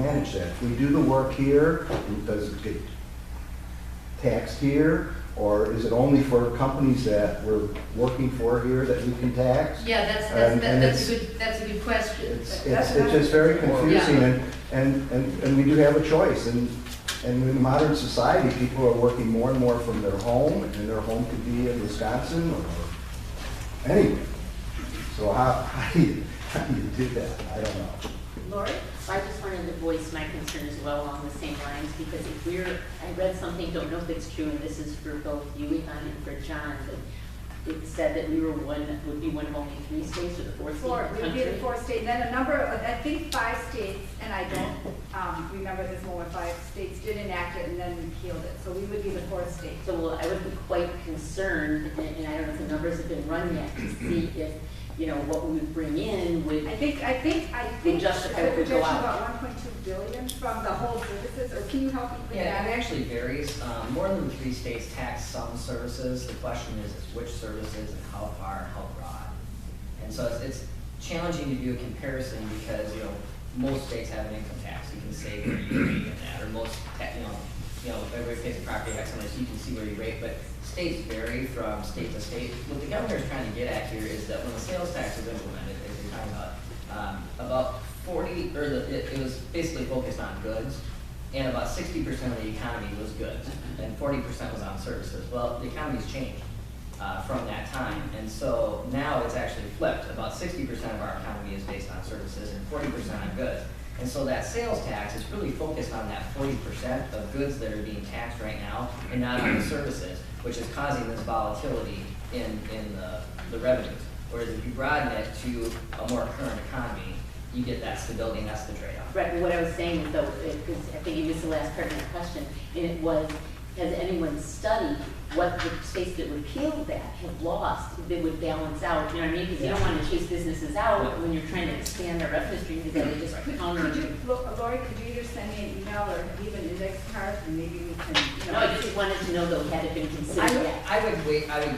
manage that? If we do the work here, does it get taxed here? Or is it only for companies that we're working for here that we can tax? Yeah, that's a good question. It's just very confusing, and we do have a choice. And in modern society, people are working more and more from their home, and their home could be in Wisconsin or anywhere. So how do you do that? I don't know. Lori? I just wanted to voice my concern as well along the same lines, because if I read something, don't know if it's true, and this is for both you, Yvonne, and for John, but it said that we would be one of only 3 states, or the 4th state in the country. We would be the 4th state, then a number of, I think 5 states, and I don't remember this moment, 5 states did enact it and then repealed it, so we would be the 4th state. So well, I would be quite concerned, and I don't know if the numbers have been run yet, to see if, what we would bring in would. I think justify what would go out. About 1.2 billion from the whole services, or can you help me with Yeah, that? it actually varies. More than 3 states tax some services. The question is which services and how far and how broad. And so it's challenging to do a comparison because, most states have an income tax. You can say where you rate in that, or most, everybody pays a property tax on this, you can see where you rate, but states vary from state to state. What the governor is trying to get at here is that when the sales tax was implemented, as you're talking about 40, or it was basically focused on goods, and about 60% of the economy was goods, and 40% was on services. Well, the economy's changed from that time, and so now it's actually flipped. About 60% of our economy is based on services and 40% on goods. And so that sales tax is really focused on that 40% of goods that are being taxed right now and not on the services, which is causing this volatility in the revenues. Whereas if you broaden it to a more current economy, you get that stability, and that's the trade-off. Right, but what I was saying is, though, because I think you missed the last part of my question, and it was, has anyone studied what the states that repealed that have lost that would balance out? You know what I mean? Because you don't want to chase businesses out when you're trying to expand our revenue stream, because they just counter. Lori, could you either send me an email or leave an index card, and maybe we can, No, I just wanted to know, though, had it been considered yet. I would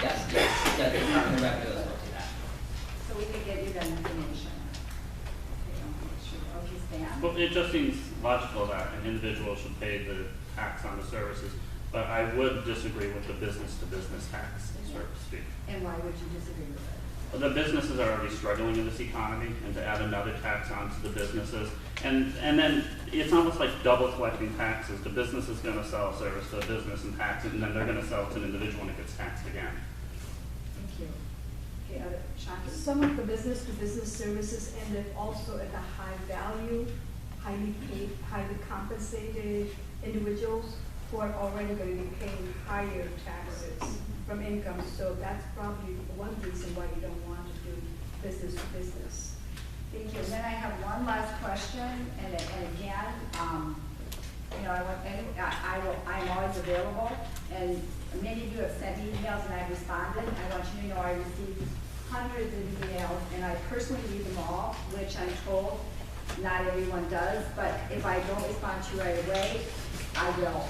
guess, yes, that the Department of Revenue will do that. so we could get you that information. Okay, Stan? Well, it just seems logical that an individual should pay the tax on the services, but I would disagree with the business-to-business tax, so to speak. And why would you disagree with that? The businesses are already struggling in this economy, and to add another tax onto the businesses, and then it's almost like double collecting taxes. The business is going to sell a service to a business and tax it, and then they're going to sell it to an individual and it gets taxed again. Thank you. Okay, Shanta? Some of the business-to-business services ended also at the high value, highly paid, highly compensated individuals who are already going to be paying higher taxes from income. So that's probably one reason why you don't want to do business-to-business. Thank you. And then I have one last question, and again, I'm always available, and many of you have sent emails and I've responded. I want you to know I received hundreds of emails, and I personally read them all, which I'm told not everyone does, but if I don't respond to you right away, I will.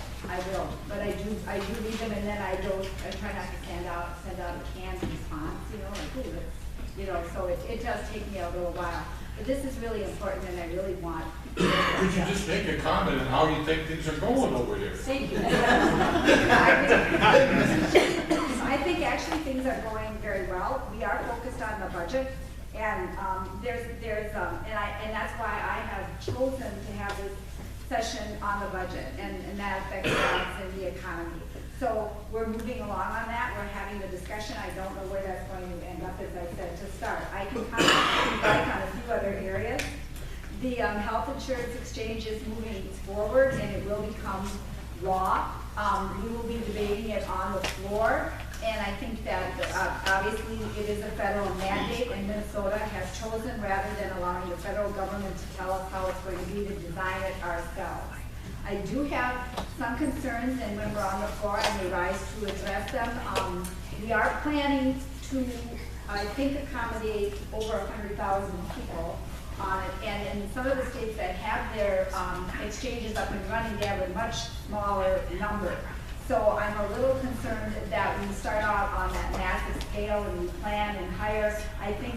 But I do read them, and then I try not to send out a canned response, like, ooh, so it does take me a little while. But this is really important, and I really want. Could you just make a comment on how you think things are going over here? Thank you. I think actually things are going very well. We are focused on the budget, and and that's why I have chosen to have this session on the budget, and that affects jobs and the economy. So we're moving along on that. We're having the discussion. I don't know where that's going to end up, as I said, to start. I can comment back on a few other areas. The health insurance exchange is moving forward, and it will become law. We will be debating it on the floor, and I think that obviously it is a federal mandate, and Minnesota has chosen, rather than allowing the federal government to tell us how it's going to be, to design it ourselves. I do have some concerns, and when we're on the floor, I may rise to address them. We are planning to, I think, accommodate over 100,000 people on it, and in some of the states that have their exchanges up and running, they have a much smaller number. So I'm a little concerned that we start out on that massive scale and we plan and hire. I think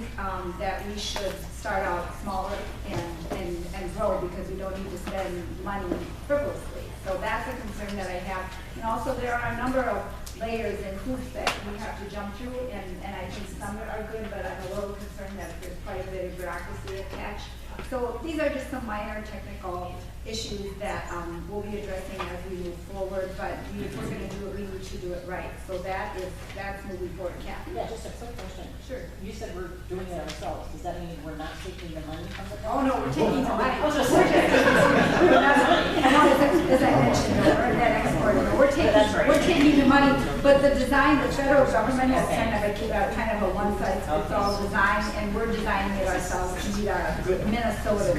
that we should start out smaller and grow, because we don't need to spend money frivolously. So that's a concern that I have. And also there are a number of layers and hoops that we have to jump through, and I think some are good, but I'm a little concerned that there's quite a bit of bureaucracy attached. So these are just some minor technical issues that we'll be addressing as we move forward, but if we're going to do it, we need to do it right. So that's moving forward. Kathy? Yeah, just a quick question. Sure. You said we're doing it ourselves. Does that mean we're not taking the money from the? Oh, no, we're taking the money. I was just We're saying. as I mentioned, we're that export, we're taking the money, but the design, the federal government has kind of a one-size-fits-all design, and we're designing it ourselves to meet our Minnesota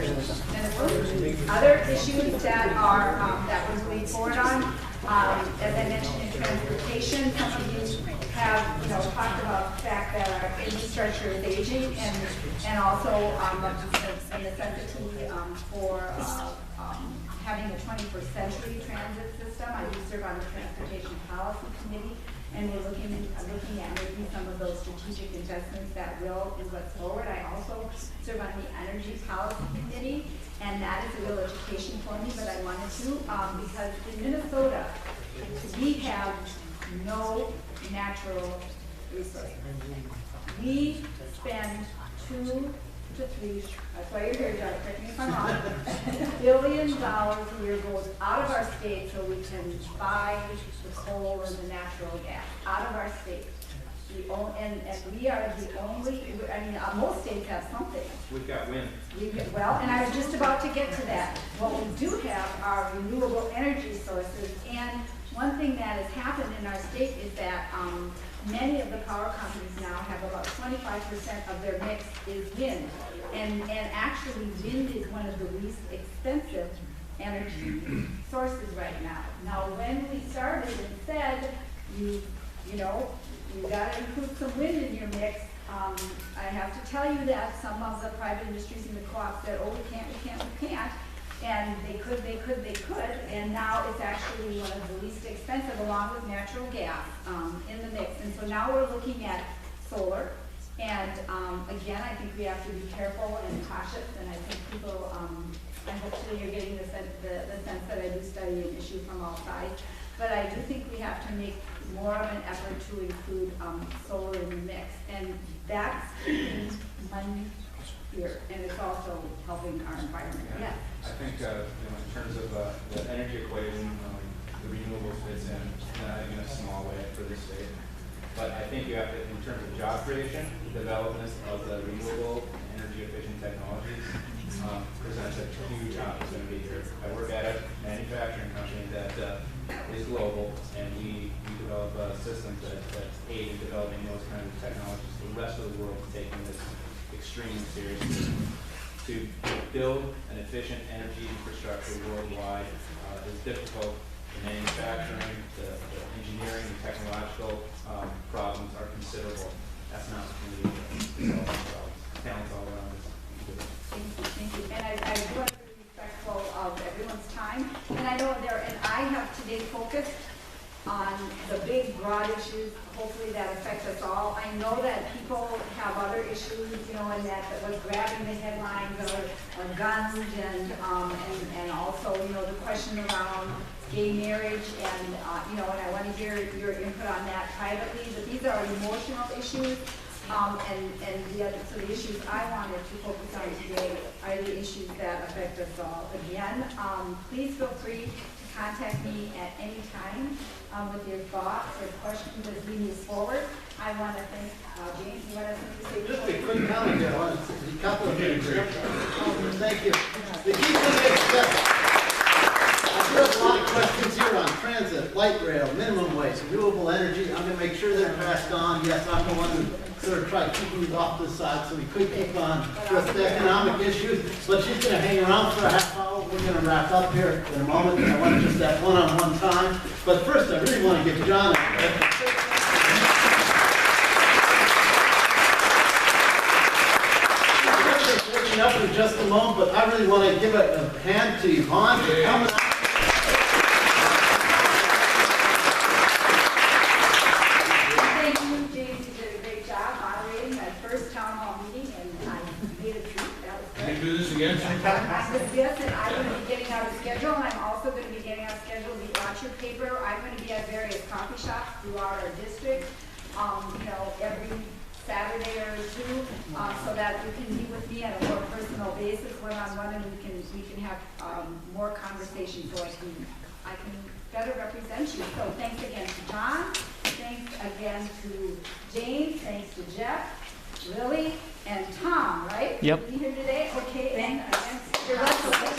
needs. Other issues that are, that we're moving forward on, as I mentioned in transportation, some of you have, talked about the fact that our infrastructure is aging, and also the necessity for having a 21st century transit system. I do serve on the Transportation Policy Committee, and we're looking at making some of those strategic investments that will move us forward. I also serve on the Energy Policy Committee, and that is a real education for me, but I wanted to, because in Minnesota, we have no natural resources. We spend $2 to 3, that's why you're here, John, correct me if I'm wrong, $1 billion a year goes out of our state so we can buy the coal and the natural gas out of our state. And we are the only, most states have something. We've got wind. Well, and I was just about to get to that. What we do have are renewable energy sources, and one thing that has happened in our state is that many of the power companies now have about 25% of their mix is wind. And actually wind is one of the least expensive energy sources right now. Now when we started and said, you got to include some wind in your mix, I have to tell you that some of the private industries in the co-op said, oh, we can't. And they could, and now it's actually one of the least expensive, along with natural gas in the mix. And so now we're looking at solar, and again, I think we have to be careful and cautious, and I think people, and hopefully you're getting the sense that I do study an issue from all sides, but I do think we have to make more of an effort to include solar in the mix, and that's money here, and it's also helping our environment. Yeah. I think in terms of the energy equation, the renewables fits in a small way for the state. But I think you have to, in terms of job creation, the development of the renewable energy efficient technologies presents a huge opportunity here. I work at a manufacturing company that is global, and we develop systems that aid in developing those kinds of technologies. The rest of the world is taking this extremely seriously. To build an efficient energy infrastructure worldwide is difficult. The manufacturing, the engineering, and technological problems are considerable. That's an opportunity to solve problems. Talents all around us. Thank you. And I want to be respectful of everyone's time. And I know and I have today focused on the big, broad issues, hopefully that affect us all. I know that people have other issues, and that was grabbing the headlines are guns and also, the question around gay marriage and, and I want to hear your input on that privately, but these are emotional issues. So the issues I wanted to focus on today are the issues that affect us all. Again, please feel free to contact me at any time with your thoughts or questions as we move forward. I want to thank James. You want to say just a quick comment here. I want to a couple of things here. Thank you. The key thing is I've heard a lot of questions here on transit, light rail, minimum wage, renewable energy. I'm going to make sure they're passed on. Yes, I'm the one who sort of tried keeping these off the side so we could keep on with the economic issues. But she's going to hang around for a half hour. We're going to wrap up here in a moment. I want to just that one-on-one time. But first, I really want to give John up in just a moment, but I really want to give a hand to Yvonne for coming out. schedule, and I'm also gonna be getting our schedule of the Archer paper. I'm gonna be at various coffee shops throughout our district, every Saturday or two, so that you can meet with me on a more personal basis, one-on-one, and we can have, more conversations, so I can better represent you. So thanks again to John, thanks again to James, thanks to Jeff, Lily, and Tom, right? Yep. You here today? Okay, and again, your website.